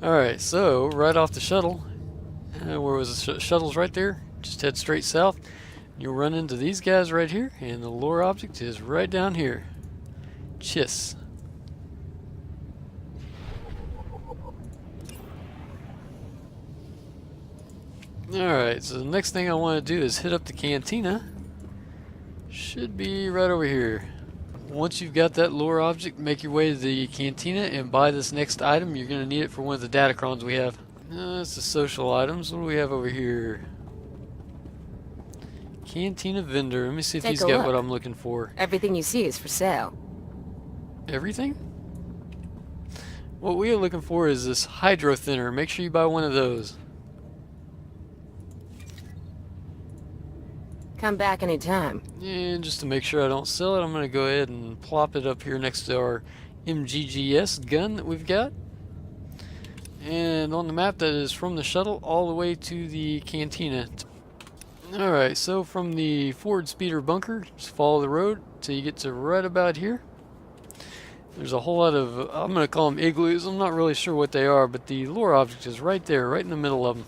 Alright, so right off the shuttle, where was the shuttle's right there, just head straight south. You'll run into these guys right here, and the lure object is right down here. Chiss. Alright, so the next thing I want to do is hit up the cantina. Should be right over here. Once you've got that lure object, make your way to the cantina and buy this next item. You're going to need it for one of the Datacrons we have. That's the social items. What do we have over here? Cantina vendor. Let me see if he's got what I'm looking for. Everything you see is for sale. Everything? What we are looking for is this Hydro-Thinner. Make sure you buy one of those. Come back anytime. And just to make sure I don't sell it, I'm going to go ahead and plop it up here next to our MGGS gun that we've got. And on the map, that is from the shuttle all the way to the cantina. Alright, so from the forward speeder bunker, just follow the road till you get to right about here. There's a whole lot of, I'm going to call them igloos. I'm not really sure what they are, but the lure object is right there, right in the middle of them.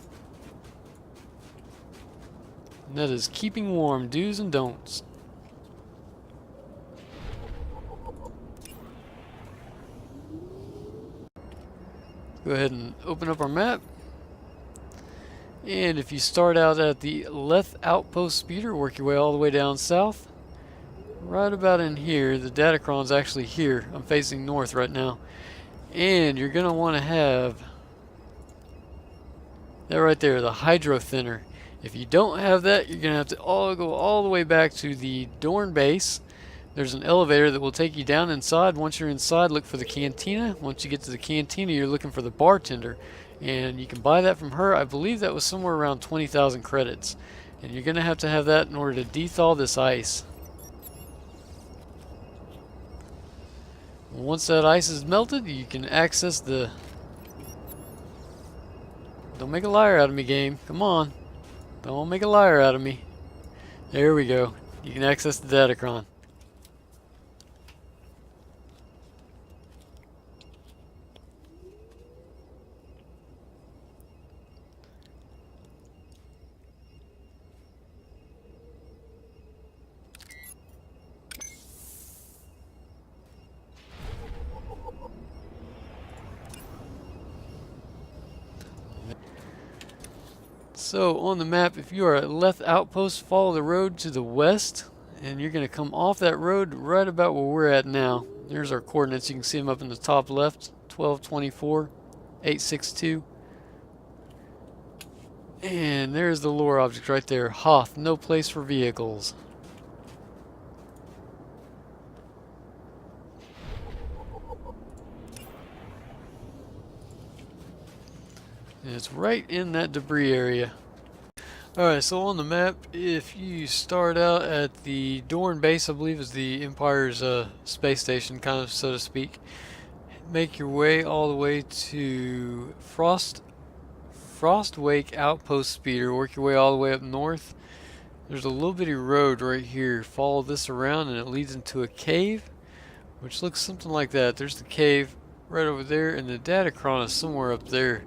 And that is keeping warm, do's and don'ts. Go ahead and open up our map. And if you start out at the Leth Outpost Speeder, work your way all the way down south. Right about in here, the Datacron's actually here. I'm facing north right now. And you're going to want to have that right there, the Hydro-Thinner. If you don't have that, you're going to have to go all the way back to the Dorn base. There's an elevator that will take you down inside. Once you're inside, look for the cantina. Once you get to the cantina, you're looking for the bartender. And you can buy that from her. I believe that was somewhere around 20,000 credits. And you're going to have that in order to dethaw this ice. Once that ice is melted, you can access the... Don't make a liar out of me, game. Come on. Don't make a liar out of me. There we go. You can access the Datacron. So on the map, if you are at Leth Outpost, follow the road to the west, and you're going to come off that road right about where we're at now. There's our coordinates. You can see them up in the top left, 1224, 862. And there's the lure object right there, Hoth, no place for vehicles. And it's right in that debris area. Alright, so on the map, if you start out at the Dorn base, I believe is the Empire's space station, kind of, so to speak. Make your way all the way to Frostwake Outpost Speeder. Work your way all the way up north. There's a little bitty road right here. Follow this around and it leads into a cave, which looks something like that. There's the cave right over there, and the Datacron is somewhere up there.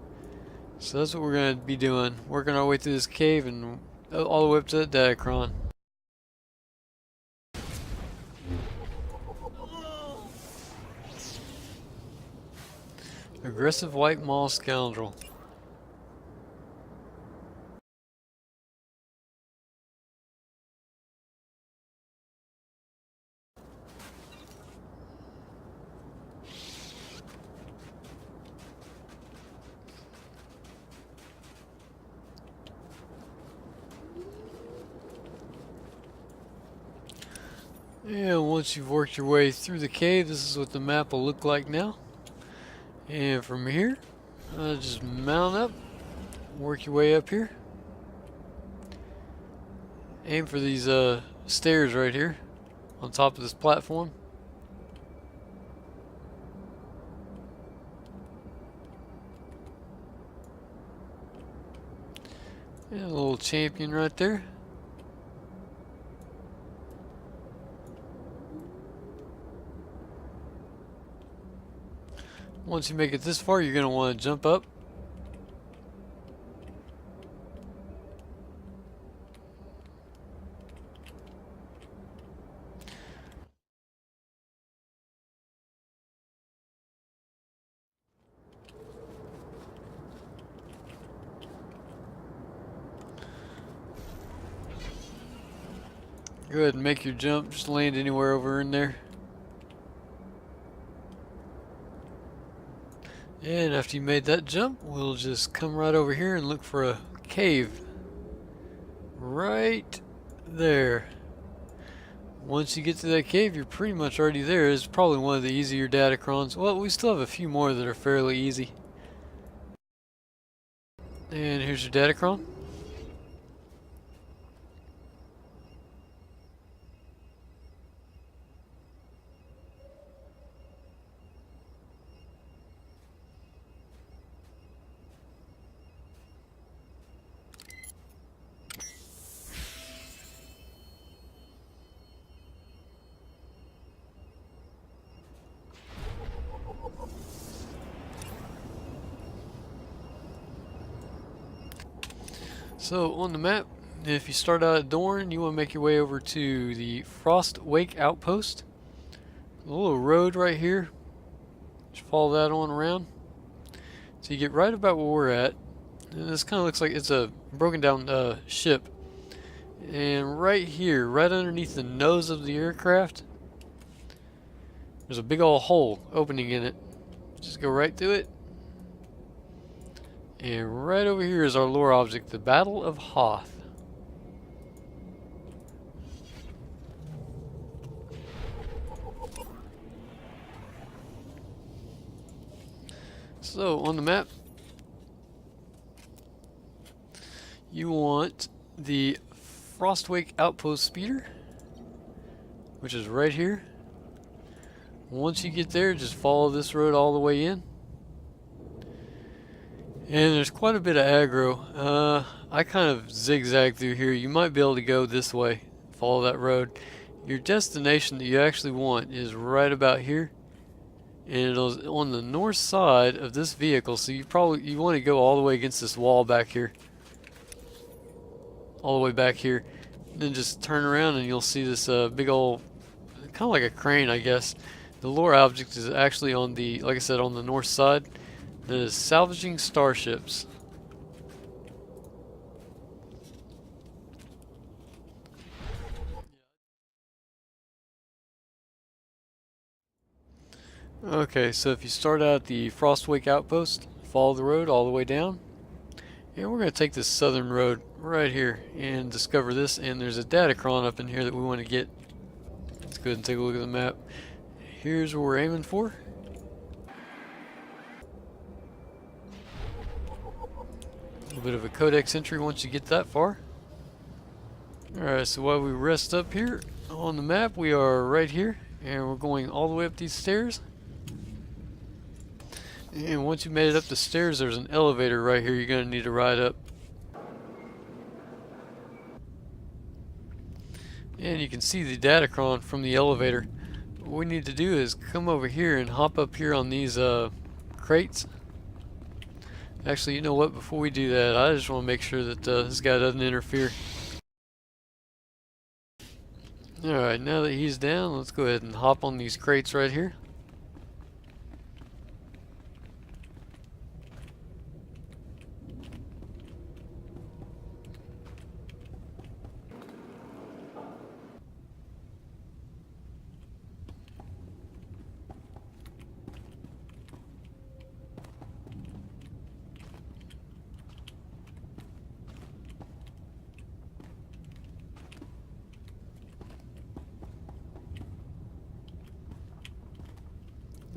So that's what we're going to be doing. Working our way through this cave and all the way up to the Datacron. Aggressive white mall scoundrel. And once you've worked your way through the cave, this is what the map will look like now. And from here, just mount up, work your way up here. Aim for these stairs right here on top of this platform. And a little champion right there. once you make it this far, you're going to want to jump up. Go ahead and make your jump. Just land anywhere over in there. And after you made that jump, we'll just come right over here and look for a cave. Right there. Once you get to that cave, you're pretty much already there. It's probably one of the easier Datacrons. Well, we still have a few more that are fairly easy. And here's your Datacron. So on the map, if you start out at Dorn, you want to make your way over to the Frost Wake Outpost. A little road right here. Just follow that on around. So you get right about where we're at. And this kind of looks like it's a broken down ship. And right here, right underneath the nose of the aircraft, there's a big old hole opening in it. Just go right through it. And right over here is our lore object, the Battle of Hoth. So on the map, you want the Frostwake Outpost Speeder, which is right here. Once you get there, just follow this road all the way in. And there's quite a bit of aggro. I kind of zigzag through here. You might be able to go this way, follow that road. Your destination that you actually want is right about here, and it's on the north side of this vehicle. So you want to go all the way against this wall back here, all the way back here. And then just turn around and you'll see this big old, kind of like a crane, I guess. The lore object is actually on the, like I said, on the north side. That is salvaging starships. Okay, so if you start out at the Frostwake Outpost, follow the road all the way down. And we're going to take this southern road right here and discover this. And there's a Datacron up in here that we want to get. Let's go ahead and take a look at the map. Here's what we're aiming for. A bit of a codex entry once you get that far. Alright, so while we rest up here on the map, we are right here and we're going all the way up these stairs. And once you made it up the stairs, there's an elevator right here you're going to need to ride up. And you can see the Datacron from the elevator. What we need to do is come over here and hop up here on these crates. Actually, you know what? Before we do that, I just want to make sure that this guy doesn't interfere. Alright, now that he's down, let's go ahead and hop on these crates right here.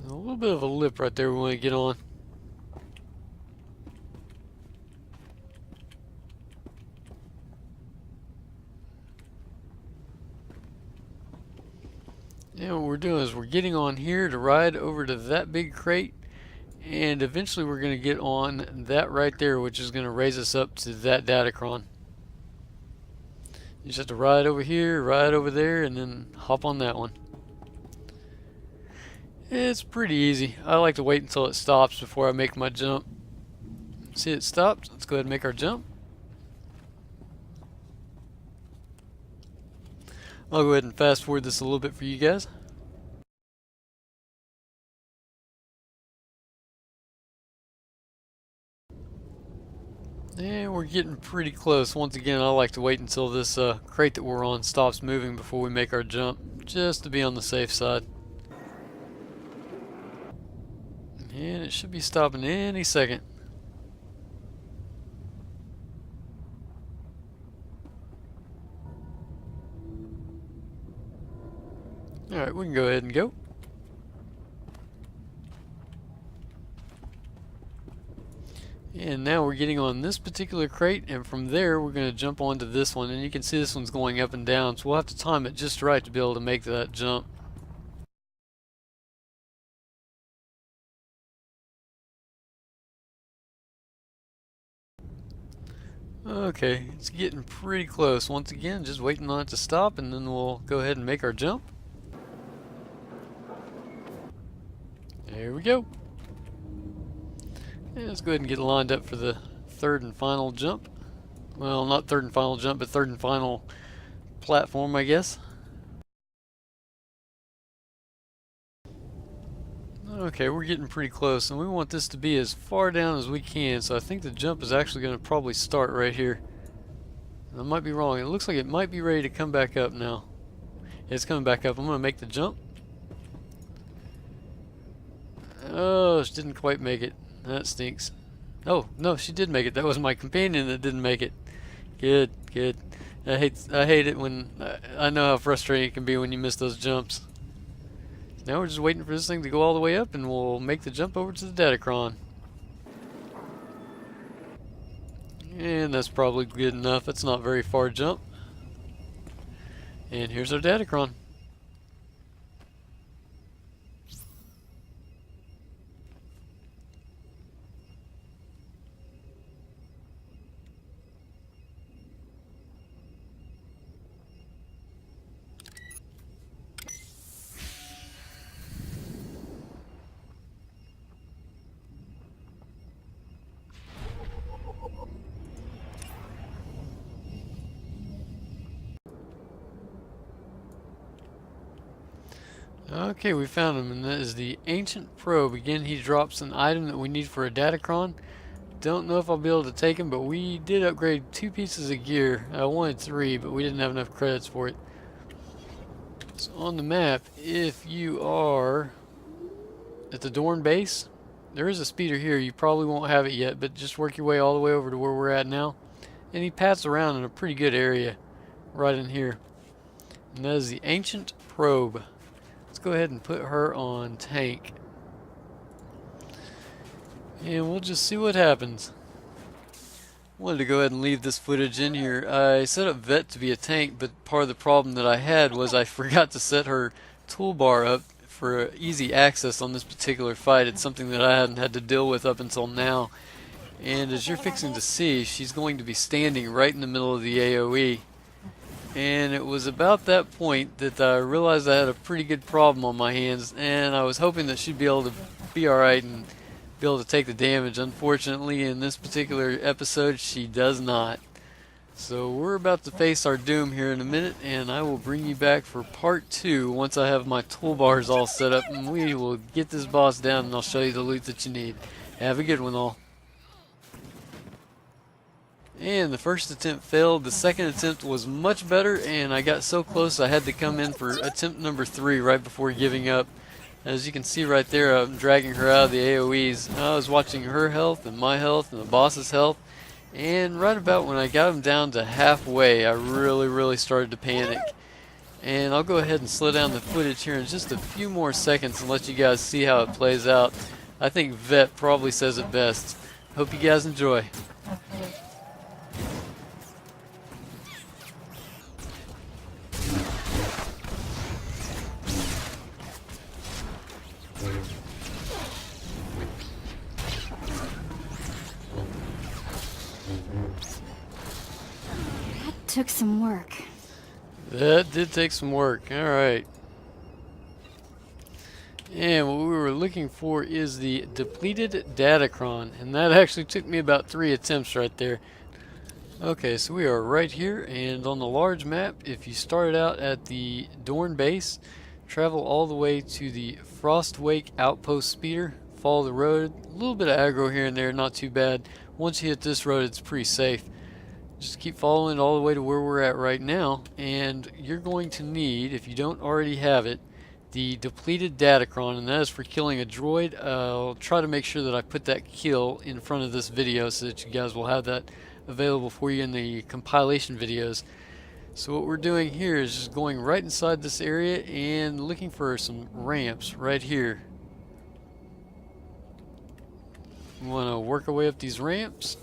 A little bit of a lip right there we want to get on. And what we're doing is we're getting on here to ride over to that big crate, and eventually we're going to get on that right there, which is going to raise us up to that Datacron. You just have to ride over here, ride over there, and then hop on that one. It's pretty easy. I like to wait until it stops before I make my jump. See, it stopped. Let's go ahead and make our jump. I'll go ahead and fast forward this a little bit for you guys. And we're getting pretty close. Once again, I like to wait until this crate that we're on stops moving before we make our jump, just to be on the safe side. And it should be stopping any second. Alright, we can go ahead and go. And now we're getting on this particular crate, and from there we're going to jump onto this one, and you can see this one's going up and down, so we'll have to time it just right to be able to make that jump. Okay, it's getting pretty close. Once again, just waiting on it to stop, and then we'll go ahead and make our jump. There we go. Yeah, let's go ahead and get lined up for the third and final jump. Well, not third and final jump, but third and final platform, I guess. Okay, we're getting pretty close, and we want this to be as far down as we can, so I think the jump is actually going to probably start right here. I might be wrong. It looks like it might be ready to come back up now. It's coming back up. I'm going to make the jump. Oh, she didn't quite make it. That stinks. Oh, no, she did make it. That was my companion that didn't make it. Good, good. I hate it when I know how frustrating it can be when you miss those jumps. Now we're just waiting for this thing to go all the way up, and we'll make the jump over to the Datacron. And that's probably good enough. It's not a very far jump. And here's our Datacron. Okay, we found him, and that is the Ancient Probe. Again, he drops an item that we need for a Datacron. Don't know if I'll be able to take him, but we did upgrade 2 pieces of gear. I wanted 3, but we didn't have enough credits for it. So on the map, if you are at the Dorn base, there is a speeder here. You probably won't have it yet, but just work your way all the way over to where we're at now. And he pats around in a pretty good area right in here. And that is the Ancient Probe. Let's go ahead and put her on tank. And we'll just see what happens. Wanted to go ahead and leave this footage in here. I set up Vet to be a tank, but part of the problem that I had was I forgot to set her toolbar up for easy access on this particular fight. It's something that I hadn't had to deal with up until now. And as you're fixing to see, she's going to be standing right in the middle of the AoE. And it was about that point that I realized I had a pretty good problem on my hands, and I was hoping that she'd be able to be alright and be able to take the damage. Unfortunately, in this particular episode, she does not. So we're about to face our doom here in a minute, and I will bring you back for part 2 once I have my toolbars all set up, and we will get this boss down, and I'll show you the loot that you need. Have a good one, all. And the first attempt failed. The second attempt was much better, and I got so close I had to come in for attempt number 3 right before giving up. As you can see right there, I'm dragging her out of the AoEs. I was watching her health and my health and the boss's health, and right about when I got him down to halfway, I really started to panic. And I'll go ahead and slow down the footage here in just a few more seconds and let you guys see how it plays out. I think Vet probably says it best. Hope you guys enjoy. Took some work. That did take some work. Alright. And what we were looking for is the Depleted Datacron, and that actually took me about 3 attempts right there. Okay, so we are right here, and on the large map, if you started out at the Dorn base, travel all the way to the Frostwake Outpost Speeder, follow the road, a little bit of aggro here and there, not too bad. Once you hit this road, it's pretty safe. Just keep following all the way to where we're at right now, and you're going to need, if you don't already have it, the Depleted Datacron, and that is for killing a droid. I'll try to make sure that I put that kill in front of this video so that you guys will have that available for you in the compilation videos. So what we're doing here is just going right inside this area and looking for some ramps right here. We want to work our way up these ramps.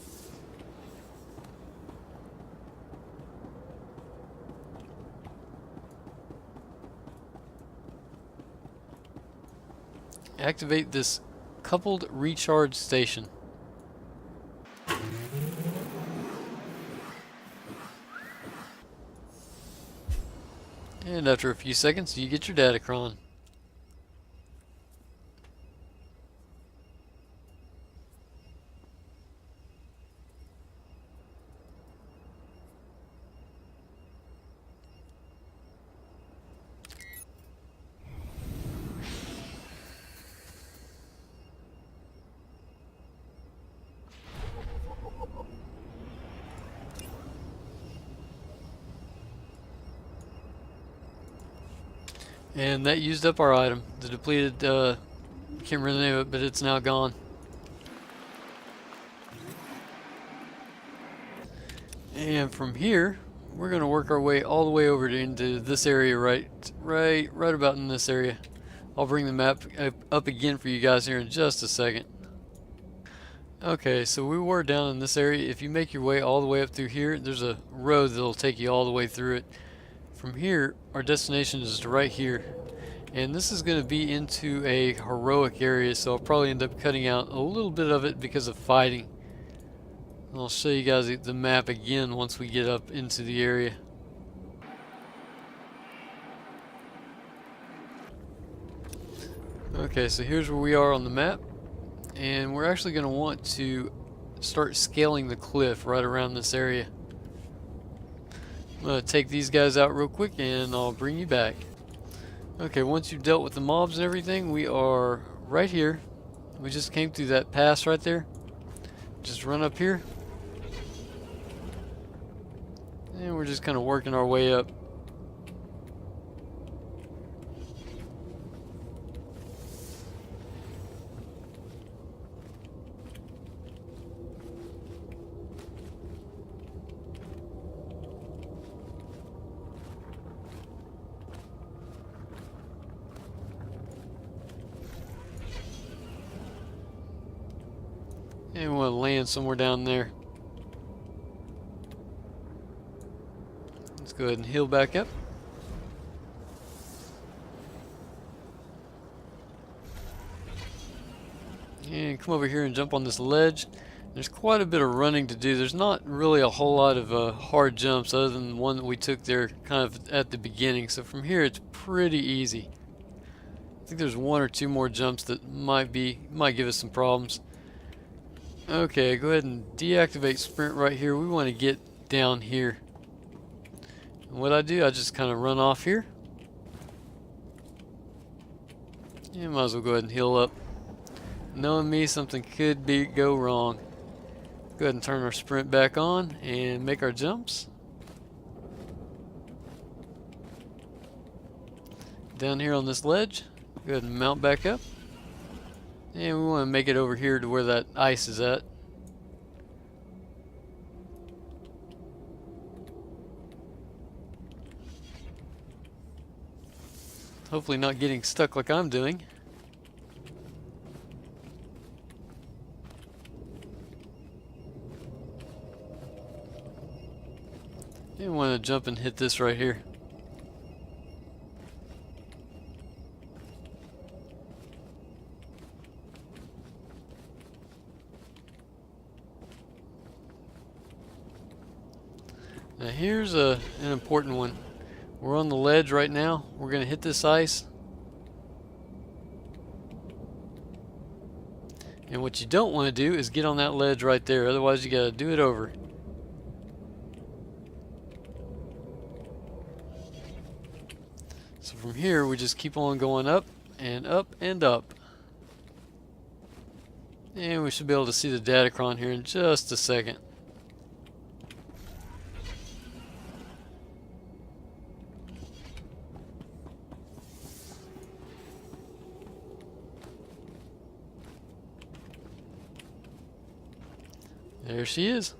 Activate this coupled recharge station. And after a few seconds, you get your Datacron. And that used up our item, the depleted, can't remember the name of it, but it's now gone. And from here, we're going to work our way all the way over into this area right about in this area. I'll bring the map up again for you guys here in just a second. Okay, so we were down in this area. If you make your way all the way up through here, there's a road that'll take you all the way through it. From here, our destination is right here, and this is going to be into a heroic area, so I'll probably end up cutting out a little bit of it because of fighting. And I'll show you guys the map again once we get up into the area. Okay, so here's where we are on the map, and we're actually going to want to start scaling the cliff right around this area. I'm going to take these guys out real quick and I'll bring you back. Okay, once you've dealt with the mobs and everything, we are right here. We just came through that pass right there. Just run up here. And we're just kind of working our way up. And we want to land somewhere down there. Let's go ahead and heal back up. And come over here and jump on this ledge. There's quite a bit of running to do. There's not really a whole lot of hard jumps other than the one that we took there kind of at the beginning. So from here it's pretty easy. I think there's one or two more jumps that might give us some problems. Okay, go ahead and deactivate sprint right here. We want to get down here. And what I do, I just kind of run off here. You might as well go ahead and heal up. Knowing me, something could go wrong. Go ahead and turn our sprint back on and make our jumps. Down here on this ledge, go ahead and mount back up. And we want to make it over here to where that ice is at. Hopefully not getting stuck like I'm doing. And we want to jump and hit this right here. Now here's an important one. We're on the ledge right now. We're going to hit this ice. And what you don't want to do is get on that ledge right there, otherwise you gotta do it over. So from here we just keep on going up and up and up. And we should be able to see the Datacron here in just a second. There she is.